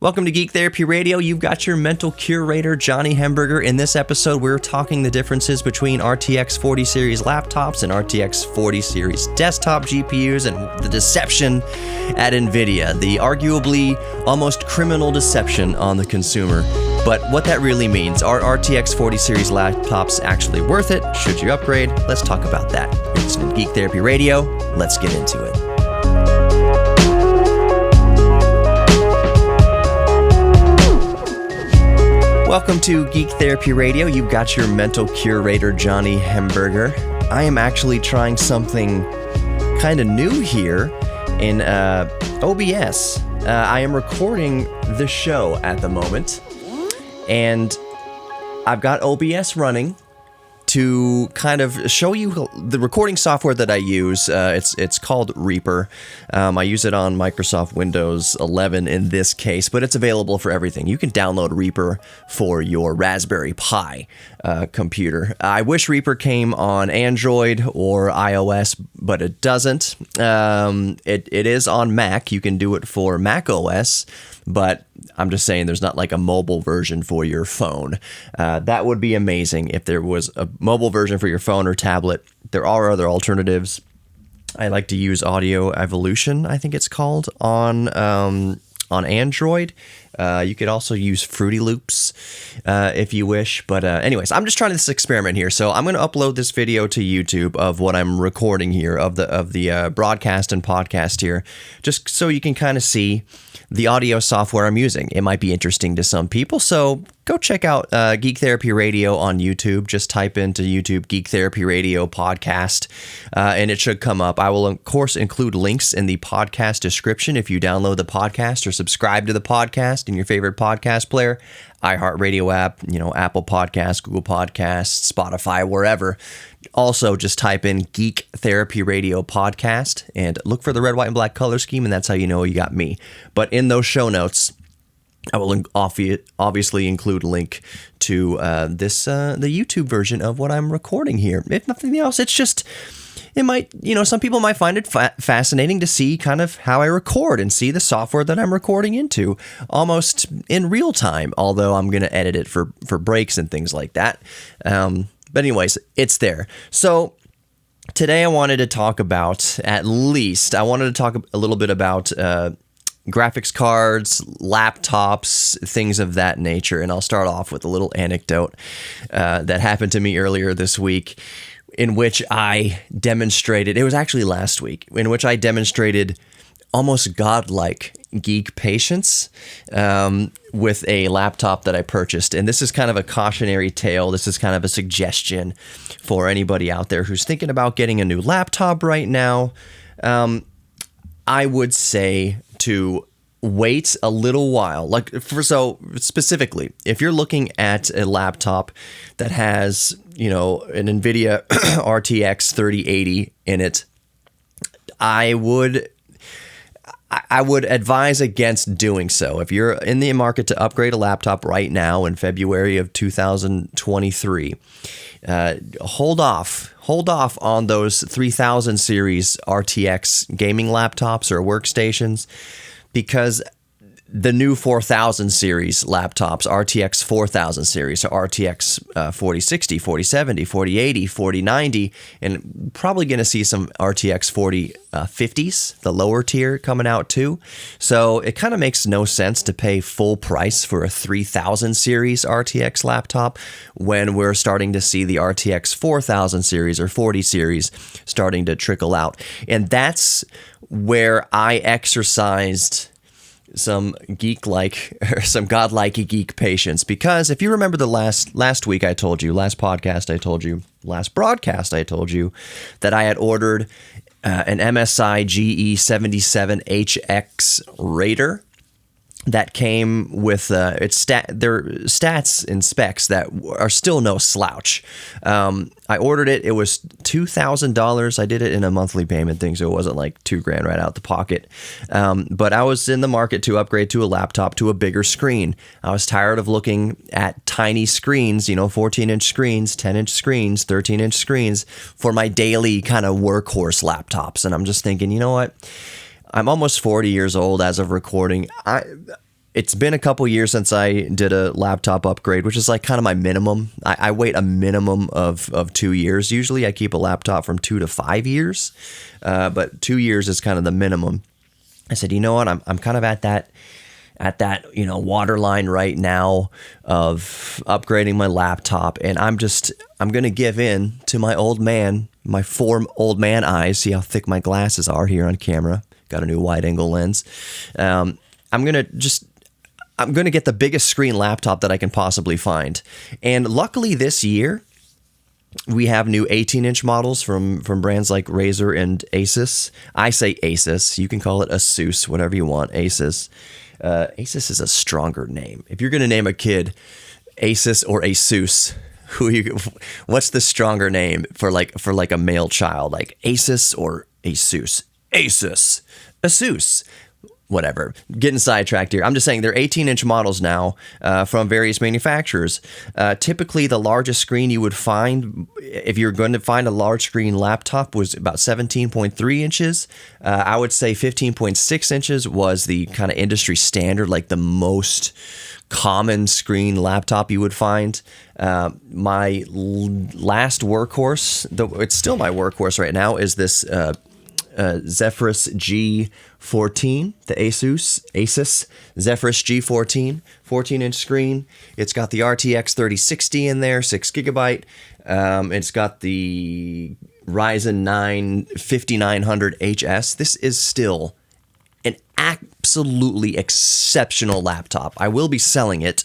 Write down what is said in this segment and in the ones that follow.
Welcome to Geek Therapy Radio. You've got your mental curator, Johnny Hemberger. In this episode, we're talking the differences between RTX 40 series laptops and RTX 40 series desktop GPUs and the deception at Nvidia, the arguably almost criminal deception on the consumer. But what that really means, are RTX 40 series laptops actually worth it? Should you upgrade? Let's talk about that. You're listening to Geek Therapy Radio. Let's get into it. Welcome to Geek Therapy Radio. You've got your mental curator, Johnny Hemberger. I am actually trying something kind of new here in OBS. I am recording the show at the moment, and I've got OBS running to kind of show you the recording software that I use. It's called Reaper. I use it on Microsoft Windows 11 in this case, but it's available for everything. You can download Reaper for your Raspberry Pi computer. I wish Reaper came on Android or iOS, but it doesn't. It is on Mac. You can do it for Mac OS, but I'm just saying there's not like a mobile version for your phone. That would be amazing if there was a mobile version for your phone or tablet. There are other alternatives. I like to use Audio Evolution, I think it's called, on Android. You could also use Fruity Loops if you wish. But anyways, I'm just trying this experiment here. So I'm going to upload this video to YouTube of what I'm recording here, of the broadcast and podcast here, just so you can kind of see the audio software I'm using. It might be interesting to some people, so go check out Geek Therapy Radio on YouTube. Just type into YouTube Geek Therapy Radio podcast, and it should come up. I will, of course, include links in the podcast description if you download the podcast or subscribe to the podcast in your favorite podcast player, iHeartRadio app, Apple Podcasts, Google Podcasts, Spotify, wherever. Also, just type in Geek Therapy Radio podcast and look for the red, white, and black color scheme, and that's how you know you got me. But in those show notes, I will obviously include a link to the YouTube version of what I'm recording here. If nothing else, it's just, it might, some people might find it fascinating to see kind of how I record and see the software that I'm recording into almost in real time, although I'm going to edit it for breaks and things like that. But anyways, it's there. So today I wanted to talk about, a little bit about graphics cards, laptops, things of that nature. And I'll start off with a little anecdote that happened to me earlier this week, in which I demonstrated, it was actually last week, in which I demonstrated almost godlike geek patience with a laptop that I purchased. And this is kind of a cautionary tale. This is kind of a suggestion for anybody out there who's thinking about getting a new laptop right now. I would say to wait a little while. So specifically, if you're looking at a laptop that has, an Nvidia RTX 3080 in it, I would advise against doing so. If you're in the market to upgrade a laptop right now in February of 2023, hold off on those 3000 series RTX gaming laptops or workstations, because the new 4000 series laptops, RTX 4000 series, so RTX 4060, 4070, 4080, 4090, and probably going to see some RTX 4050s, the lower tier, coming out too. So it kind of makes no sense to pay full price for a 3000 series RTX laptop when we're starting to see the RTX 4000 series or 40 series starting to trickle out. And that's where I exercised some godlike geek patience, because if you remember the last week I told you, last broadcast I told you that I had ordered an MSI GE77HX Raider that came with their stats and specs that are still no slouch. I ordered it. It was $2,000. I did it in a monthly payment thing, so it wasn't like $2,000 right out the pocket. But I was in the market to upgrade to a laptop to a bigger screen. I was tired of looking at tiny screens, 14-inch screens, 10-inch screens, 13-inch screens for my daily kind of workhorse laptops. And I'm just thinking, you know what? I'm almost 40 years old as of recording. it's been a couple years since I did a laptop upgrade, which is like kind of my minimum. I wait a minimum of 2 years. Usually I keep a laptop from 2 to 5 years, but 2 years is kind of the minimum. I said, you know what, I'm kind of at that waterline right now of upgrading my laptop, and I'm going to give in to my old man, my 4 old man eyes. See how thick my glasses are here on camera. Got a new wide angle lens. I'm going to get the biggest screen laptop that I can possibly find. And luckily this year, we have new 18-inch models from brands like Razer and Asus. I say Asus. You can call it Asus, whatever you want. Asus. Asus is a stronger name. If you're going to name a kid Asus or Asus, what's the stronger name for like a male child? Like Asus or Asus? Asus. Asus. Whatever. Getting sidetracked here. I'm just saying they're 18-inch models now from various manufacturers. Typically, the largest screen you would find, if you're going to find a large screen laptop, was about 17.3 inches. I would say 15.6 inches was the kind of industry standard, like the most common screen laptop you would find. My last workhorse, it's still my workhorse right now, is this Zephyrus G14, the Asus Zephyrus G14, 14-inch screen. It's got the RTX 3060 in there, 6 gigabyte. It's got the Ryzen 9 5900HS. This is still an absolutely exceptional laptop. I will be selling it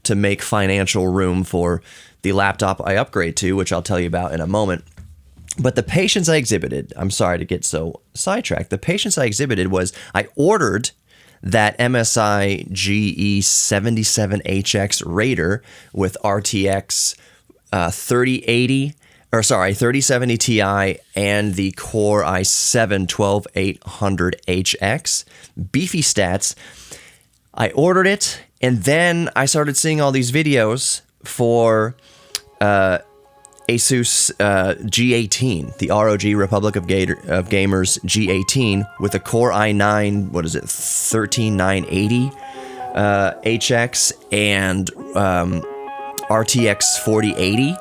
to make financial room for the laptop I upgrade to, which I'll tell you about in a moment. But the patience I exhibited, I'm sorry to get so sidetracked, the patience I exhibited was I ordered that MSI GE77HX Raider with RTX 3070 Ti and the Core i7 12800HX. Beefy stats. I ordered it, and then I started seeing all these videos for Asus G18, the ROG Republic of Gamers G18 with a Core i9, 13980 HX and RTX 4080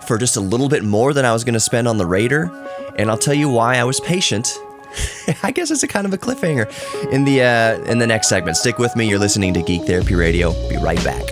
for just a little bit more than I was going to spend on the Raider. And I'll tell you why I was patient. I guess it's a kind of a cliffhanger in the next segment. Stick with me. You're listening to Geek Therapy Radio. Be right back.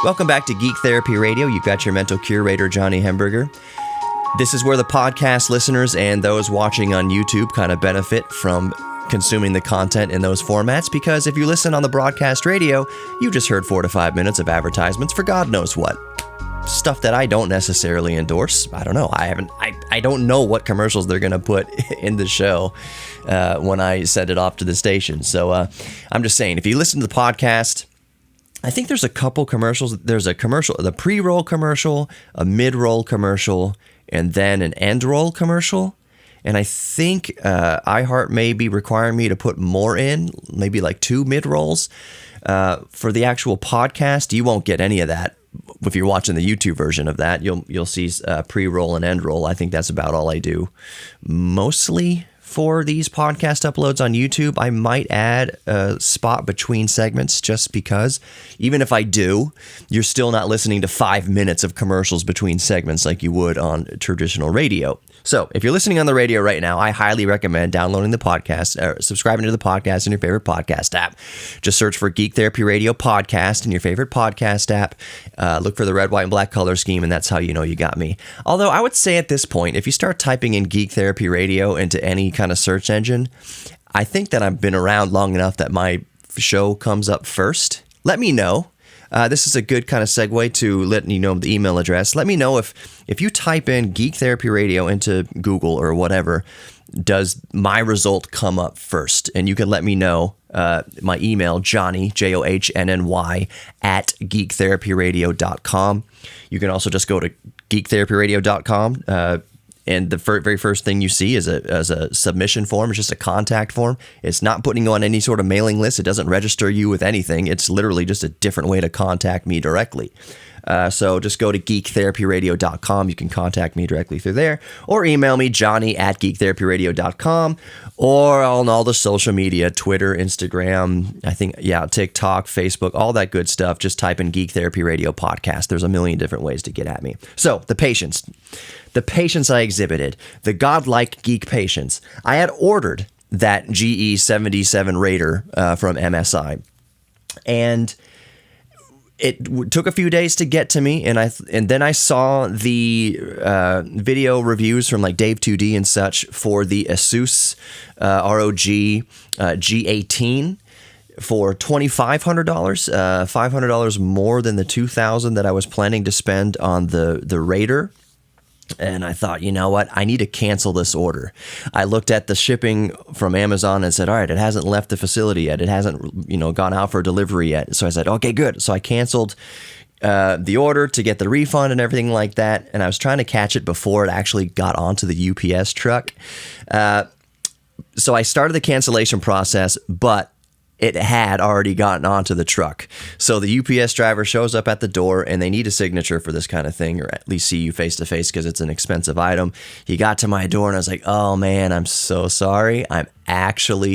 Welcome back to Geek Therapy Radio. You've got your mental curator, Johnny Hemberger. This is where the podcast listeners and those watching on YouTube kind of benefit from consuming the content in those formats, because if you listen on the broadcast radio, you just heard 4 to 5 minutes of advertisements for God knows what. Stuff that I don't necessarily endorse. I don't know. I don't know what commercials they're going to put in the show when I send it off to the station. So I'm just saying, if you listen to the podcast, I think there's a couple commercials. There's a commercial, the pre-roll commercial, a mid-roll commercial, and then an end-roll commercial. And I think iHeart may be requiring me to put more in, maybe like 2 mid-rolls. For the actual podcast, you won't get any of that. If you're watching the YouTube version of that, you'll see pre-roll and end-roll. I think that's about all I do. Mostly for these podcast uploads on YouTube, I might add a spot between segments just because, even if I do, you're still not listening to 5 minutes of commercials between segments like you would on traditional radio. So if you're listening on the radio right now, I highly recommend downloading the podcast, or subscribing to the podcast in your favorite podcast app. Just search for Geek Therapy Radio Podcast in your favorite podcast app. Look for the red, white, and black color scheme, and that's how you know you got me. Although I would say at this point, if you start typing in Geek Therapy Radio into any kind of search engine, I think that I've been around long enough that my show comes up first. Let me know. This is a good kind of segue to letting you know the email address. Let me know if you type in Geek Therapy Radio into Google or whatever, does my result come up first? And you can let me know my email, Johnny, JOHNNY, at geektherapyradio.com. You can also just go to geektherapyradio.com. And the very first thing you see is a submission form. It's just a contact form. It's not putting you on any sort of mailing list. It doesn't register you with anything. It's literally just a different way to contact me directly. So just go to geektherapyradio.com. You can contact me directly through there, or email me, Johnny at geektherapyradio.com, or on all the social media, Twitter, Instagram, TikTok, Facebook, all that good stuff. Just type in Geek Therapy Radio Podcast. There's a million different ways to get at me. So the patience I exhibited, the godlike geek patience. I had ordered that GE77 Raider from MSI, and it took a few days to get to me, and then I saw the video reviews from like Dave 2D and such for the Asus ROG G18 for $2,500, $500 more than the $2,000 that I was planning to spend on the Raider. And I thought, you know what? I need to cancel this order. I looked at the shipping from Amazon and said, all right, it hasn't left the facility yet. It hasn't, gone out for delivery yet. So I said, okay, good. So I canceled the order to get the refund and everything like that. And I was trying to catch it before it actually got onto the UPS truck. So I started the cancellation process, but it had already gotten onto the truck. So the UPS driver shows up at the door, and they need a signature for this kind of thing, or at least see you face to face because it's an expensive item. He got to my door, and I was like, oh man, I'm so sorry. I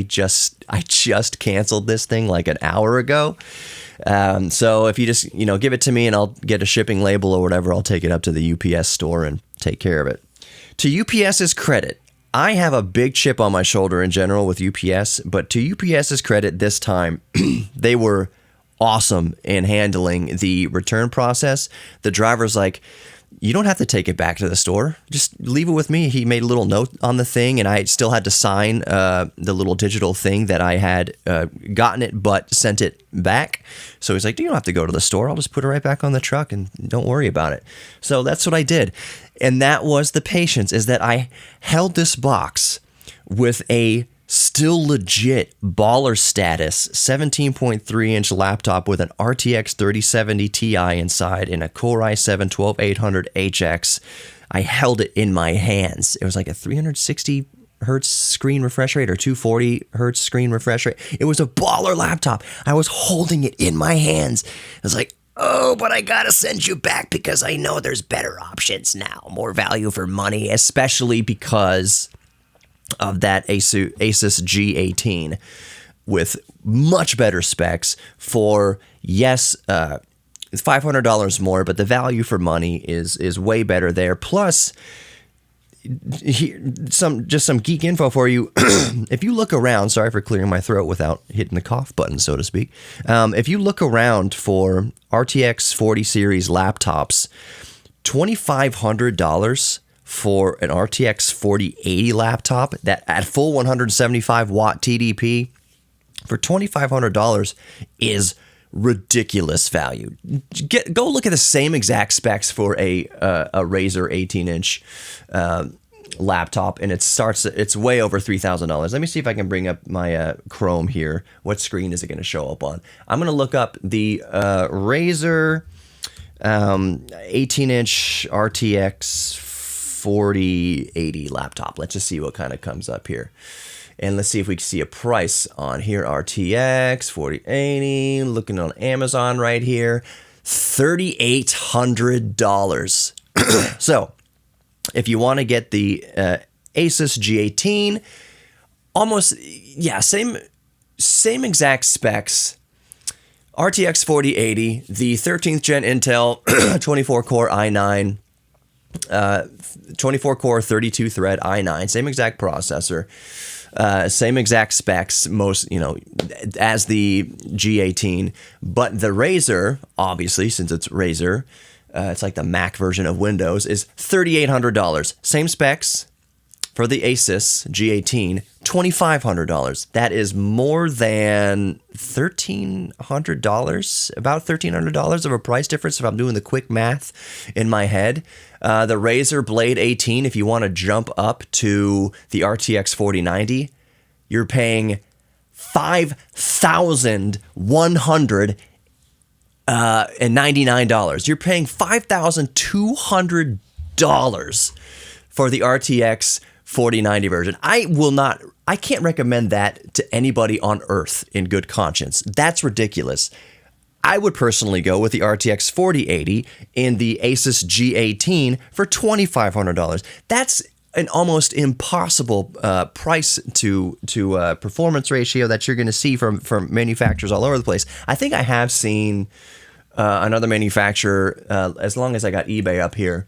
just canceled this thing like an hour ago. So if you just, give it to me and I'll get a shipping label or whatever, I'll take it up to the UPS store and take care of it. To UPS's credit, I have a big chip on my shoulder in general with UPS, but to UPS's credit this time, they were awesome in handling the return process. The driver's like, you don't have to take it back to the store. Just leave it with me. He made a little note on the thing, and I still had to sign the little digital thing that I had gotten it but sent it back. So he's like, you don't have to go to the store. I'll just put it right back on the truck and don't worry about it. So that's what I did. And that was the patience, is that I held this box with a still legit baller status 17.3-inch laptop with an RTX 3070 Ti inside and a Core i7 12800HX. I held it in my hands. It was like a 360 hertz screen refresh rate or 240 hertz screen refresh rate. It was a baller laptop. I was holding it in my hands. I was like, oh, but I gotta send you back because I know there's better options now, more value for money, especially because of that Asus G18 with much better specs for, yes, $500 more, but the value for money is way better there. Plus, some geek info for you. If you look around, sorry for clearing my throat without hitting the cough button, so to speak. If you look around for RTX 40 series laptops, $2,500 for an RTX 4080 laptop that at full 175 watt TDP for $2,500 is ridiculous value. Go look at the same exact specs for a Razer 18-inch laptop, and it's way over $3,000. Let me see if I can bring up my Chrome here. What screen is it going to show up on? I'm going to look up the Razer 18-inch RTX 4080 laptop. Let's just see what kind of comes up here. And let's see if we can see a price on here. RTX 4080, looking on Amazon right here, $3,800. So if you want to get the Asus G18, almost, yeah, same exact specs. RTX 4080, the 13th gen Intel 24-core i9, 24-core 32-thread i9, same exact processor. Same exact specs, most, as the G18, but the Razer, obviously, since it's Razer, it's like the Mac version of Windows, is $3,800. Same specs for the Asus G18, $2,500. That is more than $1,300, about $1,300 of a price difference if I'm doing the quick math in my head. The Razer Blade 18, if you want to jump up to the RTX 4090, you're paying $5,199. You're paying $5,200 for the RTX 4090 version. I can't recommend that to anybody on earth in good conscience. That's ridiculous. I would personally go with the RTX 4080 in the Asus G18 for $2,500. That's an almost impossible price to performance ratio that you're going to see from manufacturers all over the place. I think I have seen another manufacturer, as long as I got eBay up here.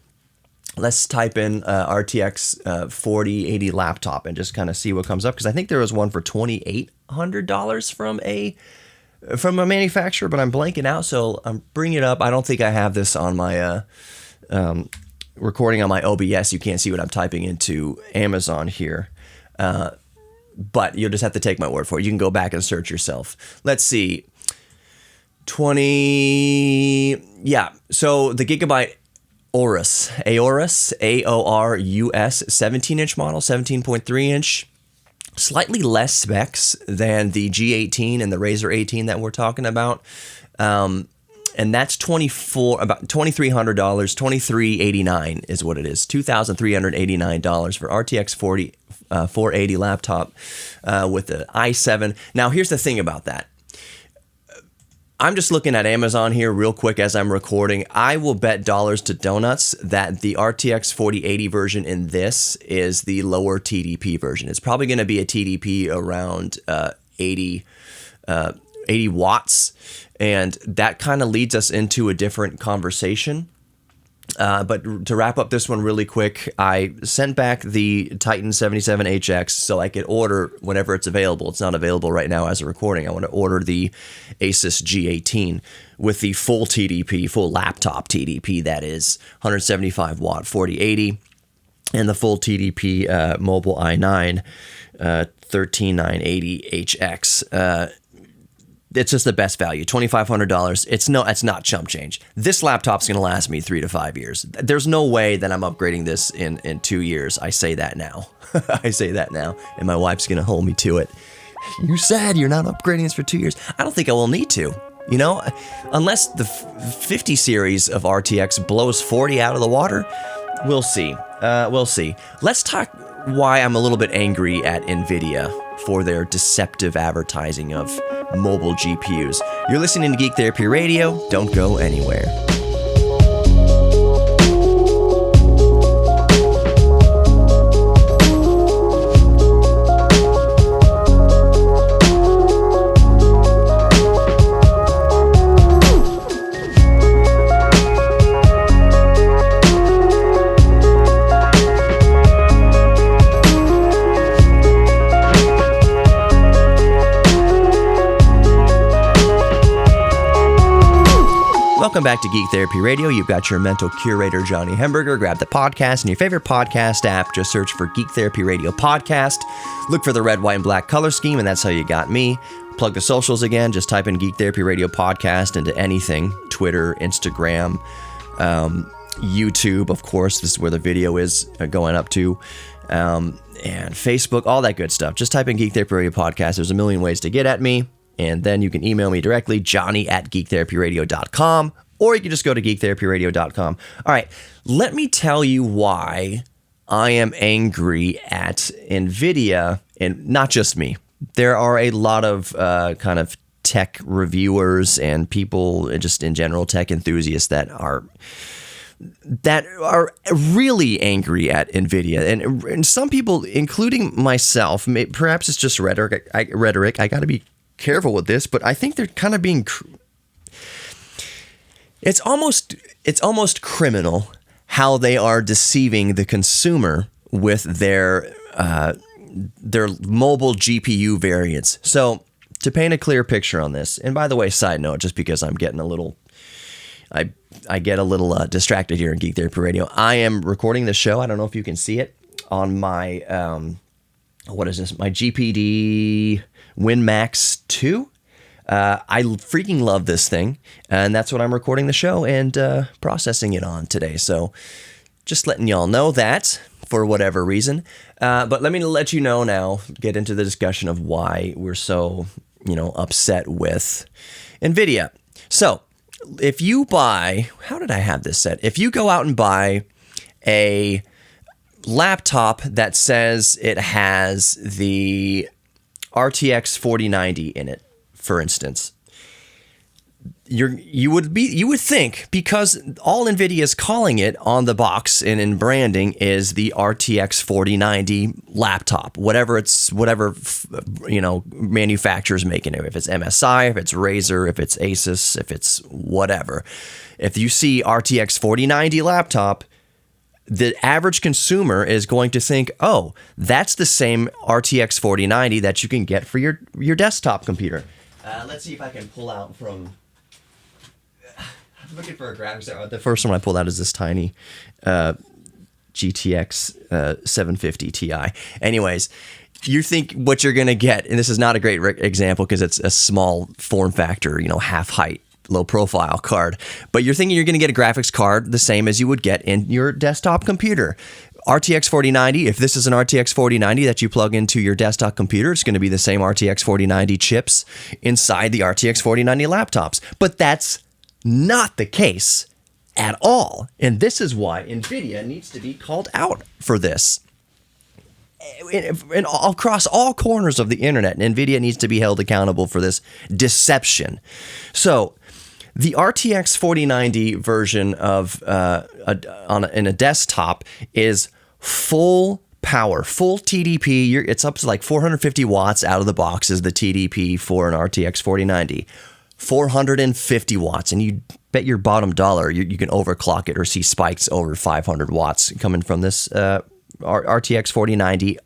Let's type in RTX 4080 laptop and just kind of see what comes up, because I think there was one for $2,800 from a manufacturer, but I'm blanking out, so I'm bringing it up. I don't think I have this on my recording on my OBS. You can't see what I'm typing into Amazon here, but you'll just have to take my word for it. You can go back and search yourself. Let's see. So the Gigabyte Aorus, AORUS 17-inch model, 17.3-inch. Slightly less specs than the G18 and the Razer 18 that we're talking about, and that's about $2,300, $2,389 is what it is, $2,389 for RTX 480 laptop with the i7. Now, here's the thing about that. I'm just looking at Amazon here real quick as I'm recording. I will bet dollars to donuts that the RTX 4080 version in this is the lower TDP version. It's probably going to be a TDP around 80 watts, and that kind of leads us into a different conversation. But to wrap up this one really quick, I sent back the Titan 77HX so I could order whenever it's available. It's not available right now as a recording. I want to order the Asus G18 with the full TDP, full laptop TDP, that is 175 watt 4080, and the full TDP mobile i9 13980HX. It's just the best value, $2,500. It's not chump change. This laptop's going to last me 3 to 5 years. There's no way that I'm upgrading this in 2 years. I say that now. I say that now, and my wife's going to hold me to it. You said you're not upgrading this for 2 years. I don't think I will need to. You know, unless the 50 series of RTX blows 40 out of the water, we'll see. We'll see. Let's talk why I'm a little bit angry at Nvidia for their deceptive advertising of mobile GPUs. You're listening to Geek Therapy Radio. Don't go anywhere. Welcome back to Geek Therapy Radio. You've got your mental curator, Johnny Hemberger. Grab the podcast in your favorite podcast app. Just search for Geek Therapy Radio Podcast. Look for the red, white, and black color scheme, and that's how you got me. Plug the socials again. Just type in Geek Therapy Radio Podcast into anything. Twitter, Instagram, YouTube, of course. This is where the video is going up to. And Facebook, all that good stuff. Just type in Geek Therapy Radio Podcast. There's a million ways to get at me. And then you can email me directly, johnny@geektherapyradio.com, or you can just go to geektherapyradio.com. All right, let me tell you why I am angry at Nvidia, and not just me. There are a lot of kind of tech reviewers and people just in general, tech enthusiasts that are really angry at Nvidia. And some people, including myself, perhaps it's just rhetoric. I got to be careful with this, but I think they're kind of being it's almost criminal how they are deceiving the consumer with their mobile GPU variants. So to paint a clear picture on this, and by the way, side note, just because I'm getting a little I get a little distracted here in Geek Therapy Radio, I am recording this show, I don't know if you can see it, on my what is this, my GPD WinMax 2. I freaking love this thing, and that's what I'm recording the show and processing it on today. So Just letting y'all know that for whatever reason. But let me let you know now, get into the discussion of why we're so, upset with Nvidia. So if you buy, how did I have this set? If you go out and buy a laptop that says it has the RTX 4090 in it, for instance, you would think, because all Nvidia is calling it on the box and in branding is the RTX 4090 laptop, whatever manufacturer's making it. If it's MSI, if it's Razer, if it's Asus, if it's whatever. If you see RTX 4090 laptop, the average consumer is going to think, oh, that's the same RTX 4090 that you can get for your desktop computer. Let's see if I can pull out from... I'm looking for a graphics. The first one I pulled out is this tiny GTX 750 Ti. Anyways, you think what you're going to get, and this is not a great example because it's a small form factor, half height, low profile card, but you're thinking you're going to get a graphics card the same as you would get in your desktop computer. RTX 4090, if this is an RTX 4090 that you plug into your desktop computer, it's going to be the same RTX 4090 chips inside the RTX 4090 laptops. But that's not the case at all. And this is why Nvidia needs to be called out for this. And across all corners of the internet, Nvidia needs to be held accountable for this deception. So the RTX 4090 version of in a desktop is full power, full TDP. It's up to like 450 watts out of the box is the TDP for an RTX 4090. 450 watts, and you bet your bottom dollar you can overclock it or see spikes over 500 watts coming from this RTX 4090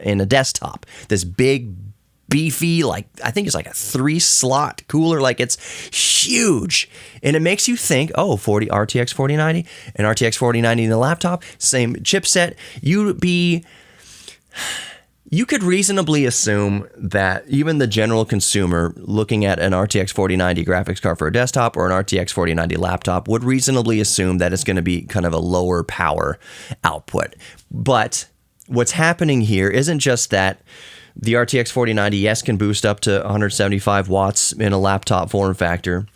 in a desktop. This big, beefy, I think it's like a 3-slot cooler, it's huge, and it makes you think, oh, RTX 4090 and RTX 4090 in the laptop, same chipset. You could reasonably assume that even the general consumer looking at an RTX 4090 graphics card for a desktop or an RTX 4090 laptop would reasonably assume that it's going to be kind of a lower power output. But what's happening here isn't just that the RTX 4090, yes, can boost up to 175 watts in a laptop form factor.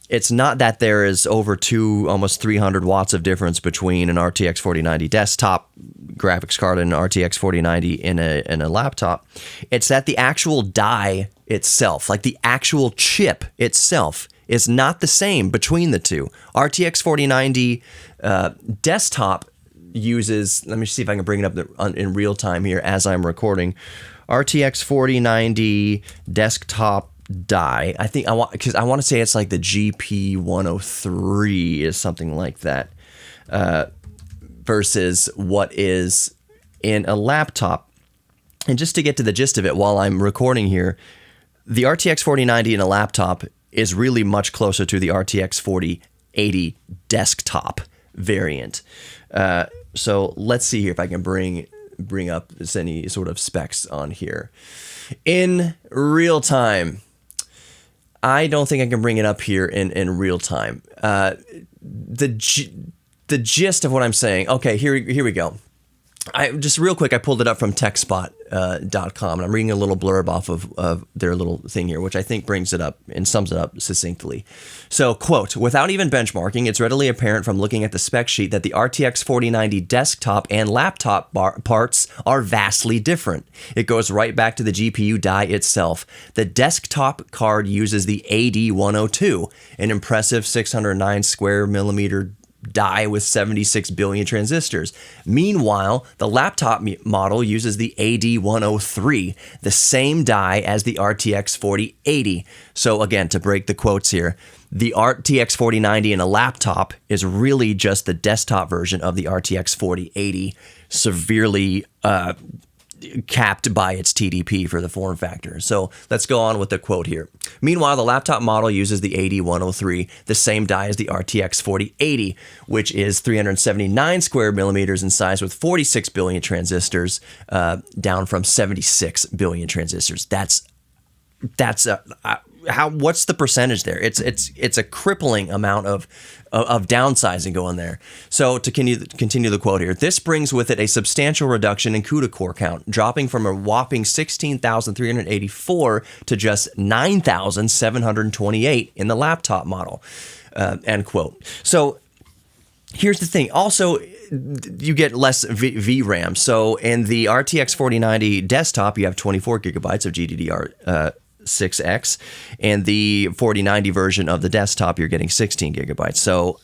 It's not that there is over almost 300 watts of difference between an RTX 4090 desktop graphics card and an RTX 4090 in a laptop. It's that the actual die itself, the actual chip itself, is not the same between the two. RTX 4090 desktop uses, let me see if I can bring it up in real time here as I'm recording, RTX 4090 desktop die. I think I want to say it's like the GP103 is something like that, versus what is in a laptop. And just to get to the gist of it while I'm recording here, the RTX 4090 in a laptop is really much closer to the RTX 4080 desktop variant. So let's see here if I can bring up any sort of specs on here. In real time, I don't think I can bring it up here in real time. The gist of what I'm saying. Okay, here we go. Just real quick, I pulled it up from techspot.com, and I'm reading a little blurb off of their little thing here, which I think brings it up and sums it up succinctly. So, quote, without even benchmarking, it's readily apparent from looking at the spec sheet that the RTX 4090 desktop and laptop parts are vastly different. It goes right back to the GPU die itself. The desktop card uses the AD102, an impressive 609 square millimeter die with 76 billion transistors. Meanwhile, the laptop model uses the AD103, the same die as the RTX 4080. So again, to break the quotes here, the RTX 4090 in a laptop is really just the desktop version of the RTX 4080, severely capped by its TDP for the form factor. So let's go on with the quote here. Meanwhile, the laptop model uses the AD103, the same die as the RTX 4080, which is 379 square millimeters in size with 46 billion transistors, down from 76 billion transistors. That's what's the percentage there? It's a crippling amount of downsizing going there. So to continue the quote here, this brings with it a substantial reduction in CUDA core count, dropping from a whopping 16,384 to just 9,728 in the laptop model, end quote. So here's the thing. Also, you get less VRAM. So in the RTX 4090 desktop, you have 24 gigabytes of GDDR6X, and the 4090 version of the desktop, you're getting 16 gigabytes. So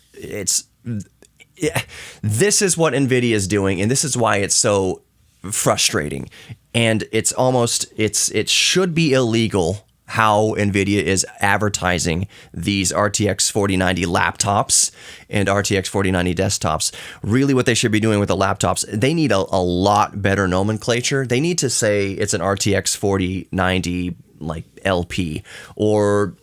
this is what Nvidia is doing, and this is why it's so frustrating. And it should be illegal how Nvidia is advertising these RTX 4090 laptops and RTX 4090 desktops. Really what they should be doing with the laptops, they need a lot better nomenclature. They need to say it's an RTX 4090 like LP, or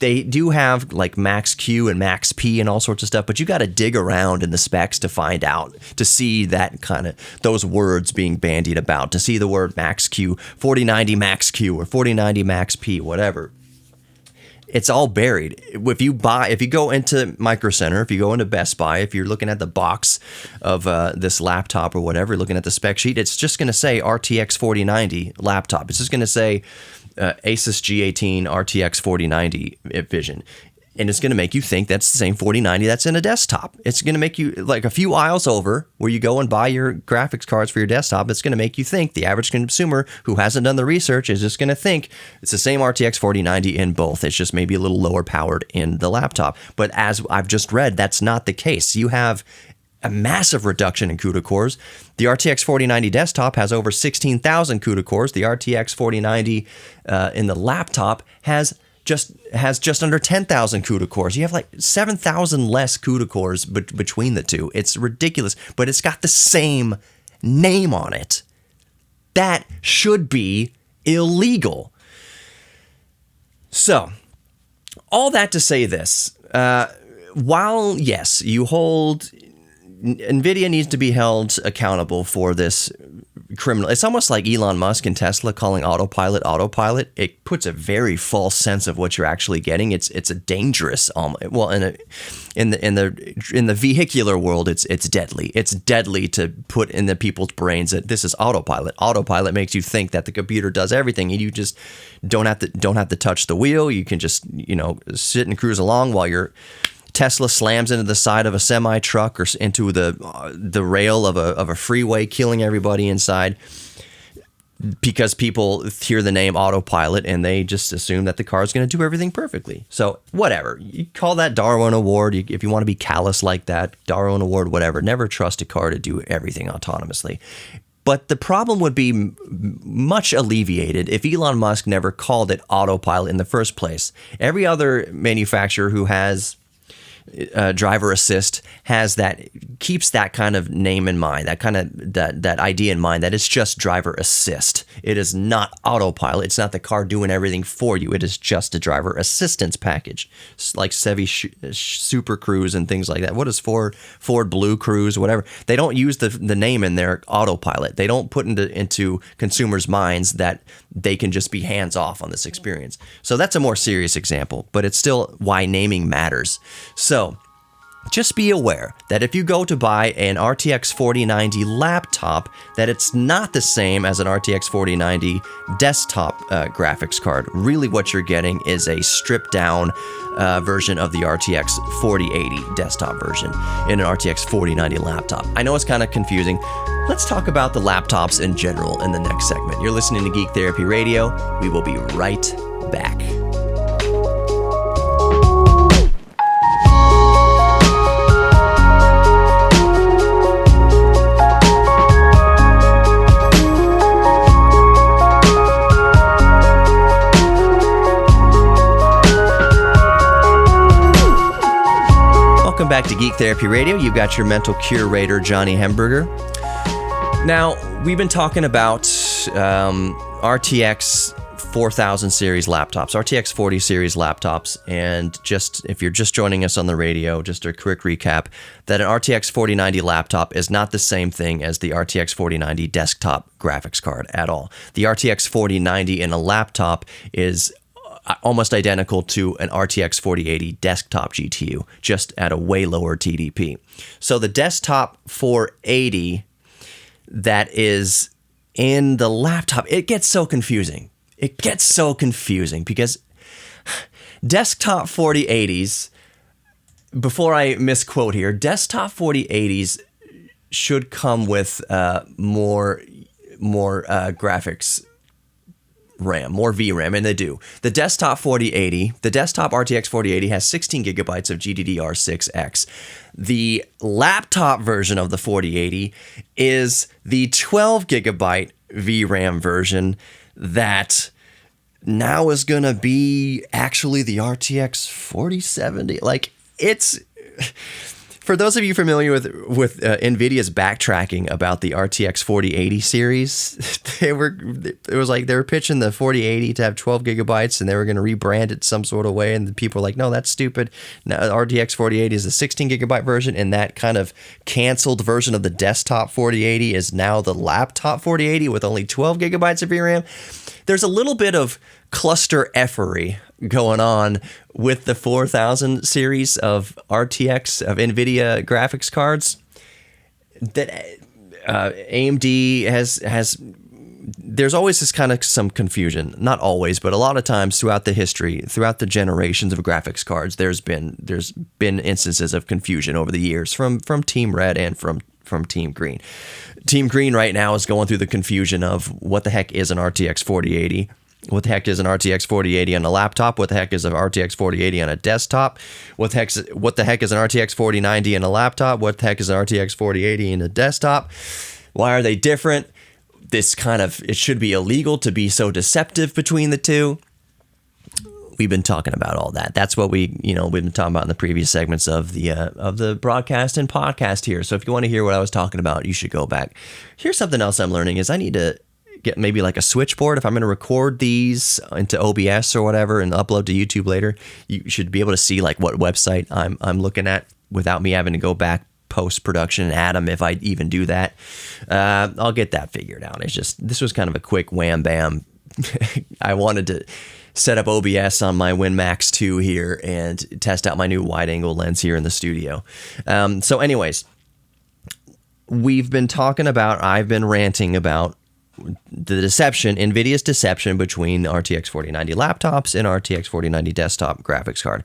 they do have like Max Q and Max P and all sorts of stuff, but you got to dig around in the specs to find out, to see that kind of those words being bandied about, to see the word Max Q, 4090 Max Q or 4090 Max P, whatever. It's all buried. If you go into Micro Center, if you go into Best Buy, if you're looking at the box of this laptop or whatever, looking at the spec sheet, it's just going to say RTX 4090 laptop. It's just going to say Asus G18 RTX 4090 Vision. And it's going to make you think that's the same 4090 that's in a desktop. It's going to make you, like a few aisles over where you go and buy your graphics cards for your desktop, it's going to make you think, the average consumer who hasn't done the research is just going to think it's the same RTX 4090 in both. It's just maybe a little lower powered in the laptop. But as I've just read, that's not the case. You have a massive reduction in CUDA cores. The RTX 4090 desktop has over 16,000 CUDA cores. The RTX 4090 in the laptop has just under 10,000 CUDA cores. You have like 7,000 less CUDA cores between the two. It's ridiculous, but it's got the same name on it. That should be illegal. So, all that to say this, while yes, Nvidia needs to be held accountable for this criminal. It's almost like Elon Musk and Tesla calling autopilot. It puts a very false sense of what you're actually getting. It's a dangerous. Well, in the vehicular world, it's deadly. It's deadly to put in the people's brains that this is autopilot. Autopilot makes you think that the computer does everything, and you just don't have to touch the wheel. You can just sit and cruise along while your Tesla slams into the side of a semi truck or into the rail of a freeway, killing everybody inside, because people hear the name autopilot and they just assume that the car is going to do everything perfectly. So whatever, you call that Darwin Award. If you want to be callous like that, Darwin Award, whatever. Never trust a car to do everything autonomously. But the problem would be much alleviated if Elon Musk never called it autopilot in the first place. Every other manufacturer who has driver assist keeps that kind of name in mind, that idea in mind, that it's just driver assist. It is not autopilot. It's not the car doing everything for you. It is just a driver assistance package, like Chevy Super Cruise and things like that. What is Ford Blue Cruise, whatever? They don't use the name in there, autopilot. They don't put into consumers' minds that they can just be hands off on this experience. So that's a more serious example, but it's still why naming matters. So just be aware that if you go to buy an RTX 4090 laptop, that it's not the same as an RTX 4090 desktop graphics card. Really what you're getting is a stripped down version of the RTX 4080 desktop version in an RTX 4090 laptop. I know it's kind of confusing. Let's talk about the laptops in general in the next segment. You're listening to Geek Therapy Radio. We will be right back. Welcome back to Geek Therapy Radio. You've got your mental curator, Johnny Hemberger. Now, we've been talking about RTX 4000 series laptops, RTX 40 series laptops, and just if you're just joining us on the radio, just a quick recap, that an RTX 4090 laptop is not the same thing as the RTX 4090 desktop graphics card at all. The RTX 4090 in a laptop is almost identical to an RTX 4080 desktop GTU, just at a way lower TDP. So the desktop 480 that is in the laptop, it gets so confusing. It gets so confusing because desktop 4080s, before I misquote here, desktop 4080s should come with more graphics RAM, more VRAM, and they do. The desktop 4080, the desktop RTX 4080 has 16 gigabytes of GDDR6X. The laptop version of the 4080 is the 12 gigabyte VRAM version that now is going to be actually the RTX 4070. Like, it's... For those of you familiar with Nvidia's backtracking about the RTX 4080 series, it was like they were pitching the 4080 to have 12 gigabytes and they were going to rebrand it some sort of way, and the people were like, no, that's stupid. Now RTX 4080 is the 16 gigabyte version, and that kind of canceled version of the desktop 4080 is now the laptop 4080 with only 12 gigabytes of VRAM. There's a little bit of cluster effery going on with the 4000 series of RTX, of Nvidia graphics cards, that AMD has there's always this kind of some confusion. Not always, but a lot of times throughout the history, throughout the generations of graphics cards, there's been instances of confusion over the years from Team Red and from Team Green. Team Green right now is going through the confusion of what the heck is an RTX 4080. What the heck is an RTX 4080 on a laptop? What the heck is an RTX 4080 on a desktop? What the heck is an RTX 4090 in a laptop? What the heck is an RTX 4080 in a desktop? Why are they different? It should be illegal to be so deceptive between the two. We've been talking about all that. That's what we've been talking about in the previous segments of the broadcast and podcast here. So if you want to hear what I was talking about, you should go back. Here's something else I'm learning is I need to get maybe like a switchboard. If I'm going to record these into OBS or whatever and upload to YouTube later, you should be able to see like what website I'm looking at without me having to go back post-production and add them if I even do that. I'll get that figured out. This was kind of a quick wham bam. I wanted to set up OBS on my WinMax 2 here and test out my new wide angle lens here in the studio. So anyways, I've been ranting about the deception, Nvidia's deception between RTX 4090 laptops and RTX 4090 desktop graphics card.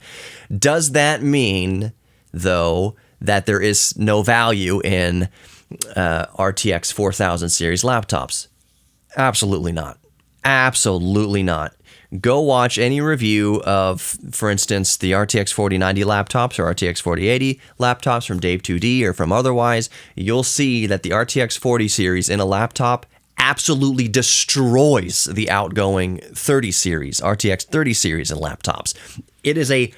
Does that mean, though, that there is no value in RTX 4000 series laptops? Absolutely not. Absolutely not. Go watch any review of, for instance, the RTX 4090 laptops or RTX 4080 laptops from Dave 2D or from otherwise. You'll see that the RTX 40 series in a laptop absolutely destroys the outgoing 30 series, RTX 30 series in laptops. It is a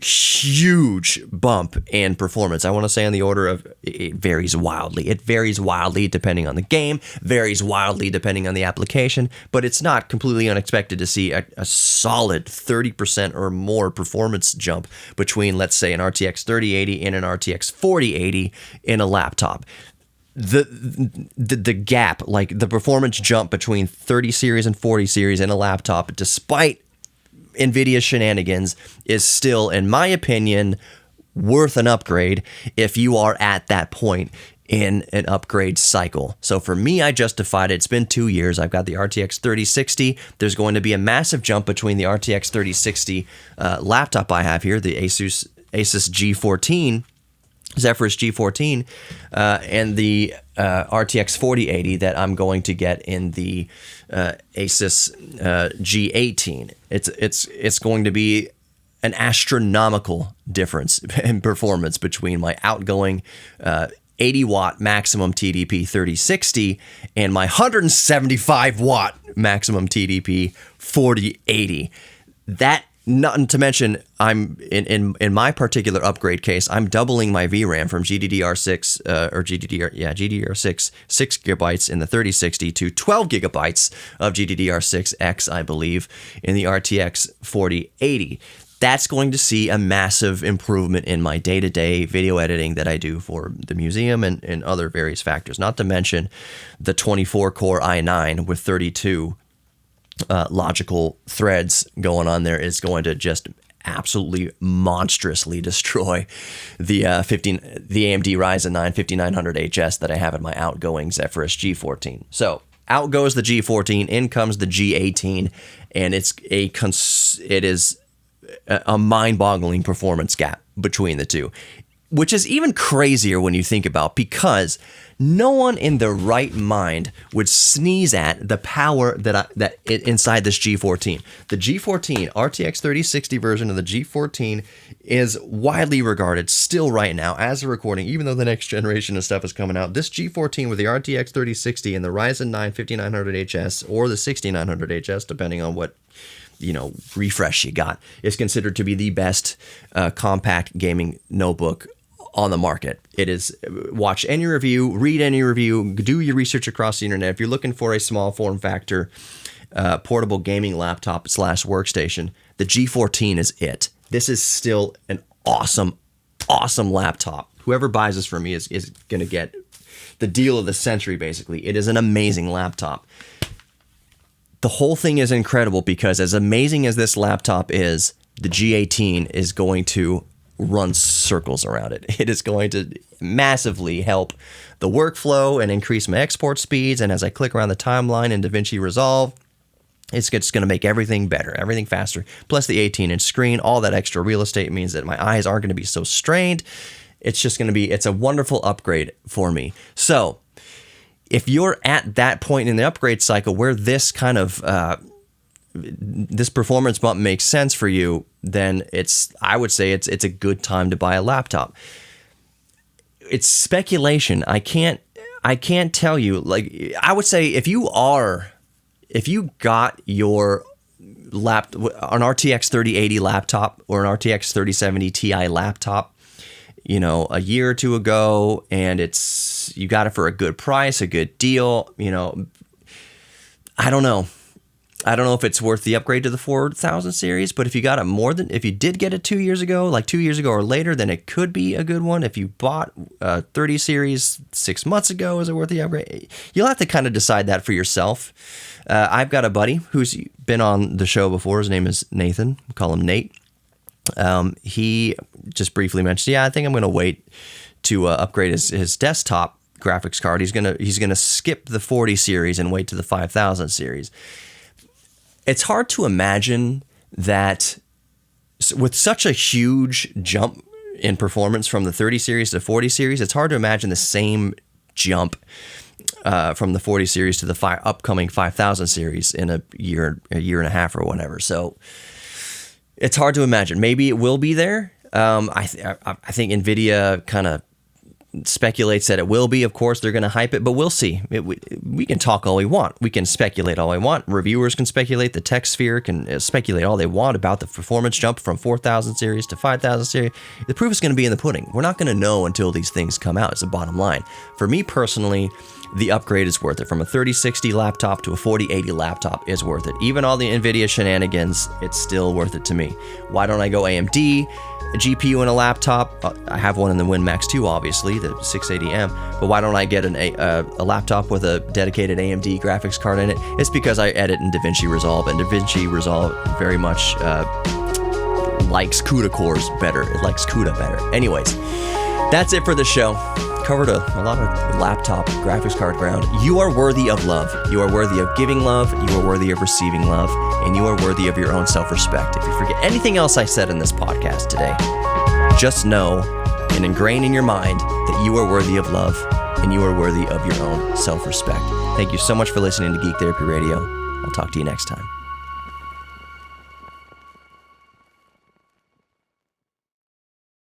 huge bump in performance. I want to say on the order of, it varies wildly. It varies wildly depending on the game, varies wildly depending on the application, but it's not completely unexpected to see a solid 30% or more performance jump between, let's say, an RTX 3080 and an RTX 4080 in a laptop. The gap, like the performance jump between 30 series and 40 series in a laptop, despite Nvidia's shenanigans, is still, in my opinion, worth an upgrade if you are at that point in an upgrade cycle. So for me, I justified it. It's been 2 years. I've got the RTX 3060. There's going to be a massive jump between the RTX 3060 laptop I have here, the Asus G14, Zephyrus G14, and the RTX 4080 that I'm going to get in the Asus G18. It's going to be an astronomical difference in performance between my outgoing 80 watt maximum TDP 3060 and my 175 watt maximum TDP 4080. That, not to mention, I'm in my particular upgrade case, I'm doubling my VRAM from GDDR6 GDDR6 6 gigabytes in the 3060 to 12 gigabytes of GDDR6X, I believe, in the RTX 4080. That's going to see a massive improvement in my day-to-day video editing that I do for the museum and other various factors. Not to mention the 24-core i9 with 32 logical threads going on there is going to just absolutely monstrously destroy the AMD Ryzen 9 5900HS that I have in my outgoing Zephyrus G14. So out goes the G14, in comes the G18, and it is a mind-boggling performance gap between the two, which is even crazier when you think about, because no one in their right mind would sneeze at the power that inside this G14. The G14 RTX 3060 version of the G14 is widely regarded still right now as a recording, even though the next generation of stuff is coming out. This G14 with the RTX 3060 and the Ryzen 9 5900HS or the 6900HS, depending on what refresh you got, is considered to be the best compact gaming notebook on the market. It is, watch any review, read any review, do your research across the internet. If you're looking for a small form factor portable gaming laptop / workstation, the G14 is it. This is still an awesome laptop. Whoever buys this from me is going to get the deal of the century, basically. It is an amazing laptop. The whole thing is incredible because as amazing as this laptop is, the G18 is going to run circles around it. It is going to massively help the workflow and increase my export speeds. And as I click around the timeline in DaVinci Resolve, it's just going to make everything better, everything faster. Plus the 18-inch screen, all that extra real estate means that my eyes aren't going to be so strained. It's just going to be, it's a wonderful upgrade for me. So if you're at that point in the upgrade cycle where this kind of this performance bump makes sense for you, then I would say it's a good time to buy a laptop. It's speculation. I can't tell you. Like, I would say if you got your an RTX 3080 laptop or an RTX 3070 Ti laptop, a year or two ago, and you got it for a good price, a good deal, I don't know. I don't know if it's worth the upgrade to the 4000 series, but if you got it if you did get it 2 years ago, like 2 years ago or later, then it could be a good one. If you bought a 30 series 6 months ago, is it worth the upgrade? You'll have to kind of decide that for yourself. I've got a buddy who's been on the show before. His name is Nathan. We call him Nate. He just briefly mentioned, I think I'm going to wait to upgrade his desktop graphics card. He's gonna skip the 40 series and wait to the 5000 series. It's hard to imagine that with such a huge jump in performance from the 30 series to 40 series, it's hard to imagine the same jump from the 40 series to the upcoming 5000 series in a year and a half or whatever. So it's hard to imagine. Maybe it will be there. I think Nvidia kind of speculates that it will be. Of course, they're going to hype it, but we'll see. We can talk all we want. We can speculate all we want. Reviewers can speculate. The tech sphere can speculate all they want about the performance jump from 4000 series to 5000 series. The proof is going to be in the pudding. We're not going to know until these things come out. It's the bottom line. For me personally, the upgrade is worth it. From a 3060 laptop to a 4080 laptop is worth it. Even all the Nvidia shenanigans, it's still worth it to me. Why don't I go AMD? A GPU in a laptop. I have one in the WinMax 2, obviously, the 680M, but why don't I get a laptop with a dedicated AMD graphics card in it? It's because I edit in DaVinci Resolve, and DaVinci Resolve very much likes CUDA cores better. It likes CUDA better. Anyways, that's it for the show. Covered a lot of laptop graphics card ground. You are worthy of love. You are worthy of giving love. You are worthy of receiving love. And you are worthy of your own self-respect. If you forget anything else I said in this podcast today, just know and ingrain in your mind that you are worthy of love and you are worthy of your own self-respect. Thank you so much for listening to Geek Therapy Radio. I'll talk to you next time.